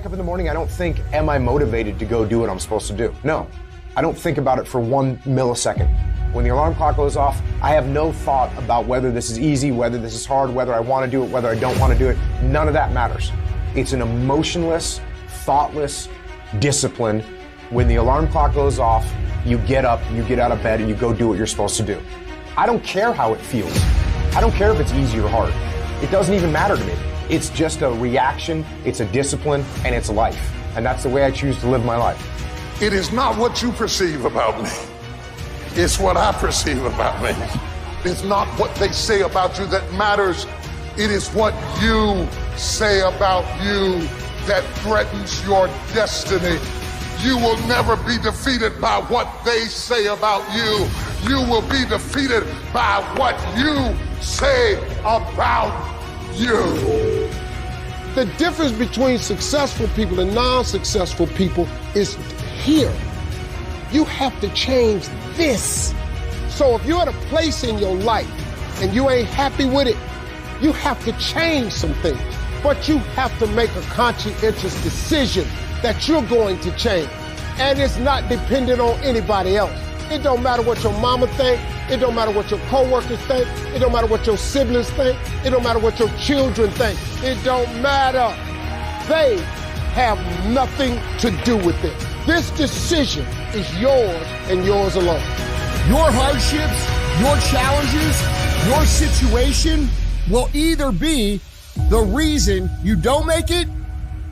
wake up in the morning, I don't think, am I motivated to go do what I'm supposed to do? No, I don't think about it for 1 millisecond. When the alarm clock goes off, I have no thought about whether this is easy, whether this is hard, whether I want to do it, whether I don't want to do it. None of that matters. It's an emotionless, thoughtless discipline. When the alarm clock goes off, you get up, you get out of bed, and you go do what you're supposed to do. I don't care how it feels. I don't care if it's easy or hard. It doesn't even matter to me. It's just a reaction, it's a discipline, and it's life. And that's the way I choose to live my life. It is not what you perceive about me. It's what I perceive about me. It's not what they say about you that matters. It is what you say about you that threatens your destiny. You will never be defeated by what they say about you. You will be defeated by what you say about you. The difference between successful people and non-successful people is here. You have to change this. So if you're at a place in your life and you ain't happy with it, you have to change some things. But you have to make a conscientious decision that you're going to change. And it's not dependent on anybody else. It don't matter what your mama think. It don't matter what your coworkers think. It don't matter what your siblings think. It don't matter what your children think. It don't matter. They have nothing to do with it. This decision is yours and yours alone. Your hardships, your challenges, your situation will either be the reason you don't make it,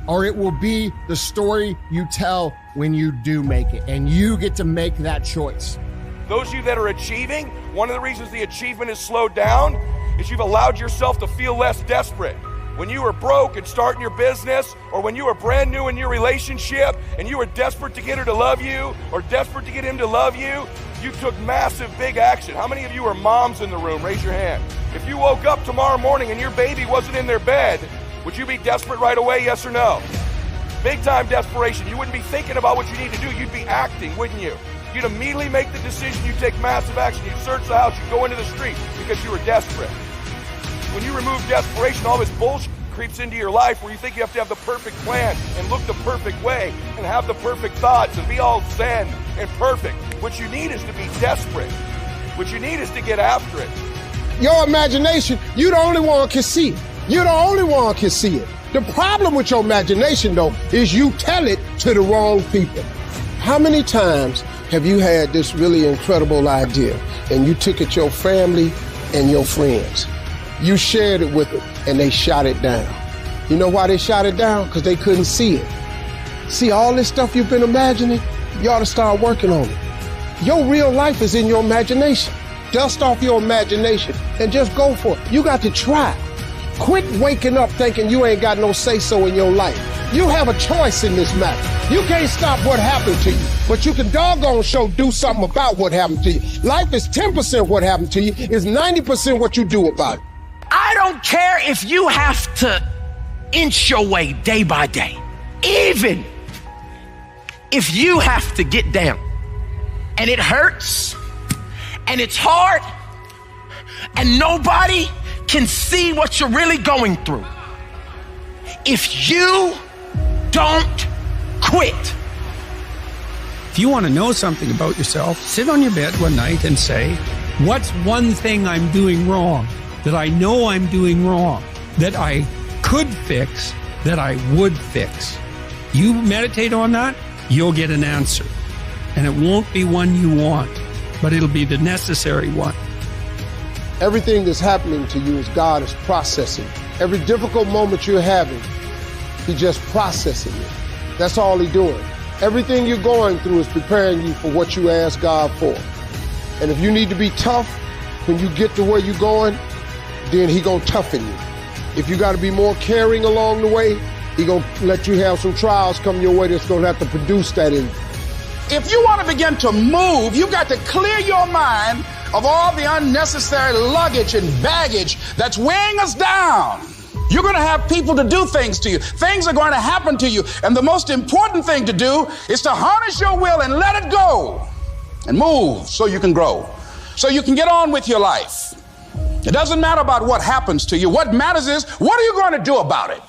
or it will be the story you tell when you do make it, and you get to make that choice. Those of you that are achieving, one of the reasons the achievement is slowed down is you've allowed yourself to feel less desperate. When you were broke and starting your business, or when you were brand new in your relationship and you were desperate to get her to love you or desperate to get him to love you, you took massive big action. How many of you are moms in the room? Raise your hand. If you woke up tomorrow morning and your baby wasn't in their bed, would you be desperate right away, yes or no? Big time desperation. You wouldn't be thinking about what you need to do. You'd be acting, wouldn't you? You'd immediately make the decision. You'd take massive action. You'd search the house. You'd go into the street because you were desperate. When you remove desperation, all this bullshit creeps into your life where you think you have to have the perfect plan and look the perfect way and have the perfect thoughts and be all zen and perfect. What you need is to be desperate. What you need is to get after it. Your imagination, you the only one can see it. You're the only one can see it. The problem with your imagination, though, is you tell it to the wrong people. How many times have you had this really incredible idea and you took it to your family and your friends? You shared it with them and they shot it down. You know why they shot it down? Because they couldn't see it. See, all this stuff you've been imagining, you ought to start working on it. Your real life is in your imagination. Dust off your imagination and just go for it. You got to try. Quit waking up thinking you ain't got no say-so in your life. You have a choice in this matter. You can't stop what happened to you, but you can doggone sure do something about what happened to you. Life is 10% what happened to you, is 90% what you do about it. I don't care if you have to inch your way day by day, even if you have to get down and it hurts and it's hard and nobody can see what you're really going through. If you don't quit. If you want to know something about yourself, sit on your bed one night and say, what's one thing I'm doing wrong that I know I'm doing wrong, that I could fix, that I would fix? You meditate on that, you'll get an answer. And it won't be one you want, but it'll be the necessary one. Everything that's happening to you is God is processing. Every difficult moment you're having, He's just processing it. That's all He's doing. Everything you're going through is preparing you for what you ask God for. And if you need to be tough when you get to where you're going, then He gonna toughen you. If you got to be more caring along the way, He gonna let you have some trials come your way that's gonna have to produce that in you. If you want to begin to move, you got to clear your mind of all the unnecessary luggage and baggage that's weighing us down. You're going to have people to do things to you. Things are going to happen to you. And the most important thing to do is to harness your will and let it go and move so you can grow, so you can get on with your life. It doesn't matter about what happens to you. What matters is, what are you going to do about it?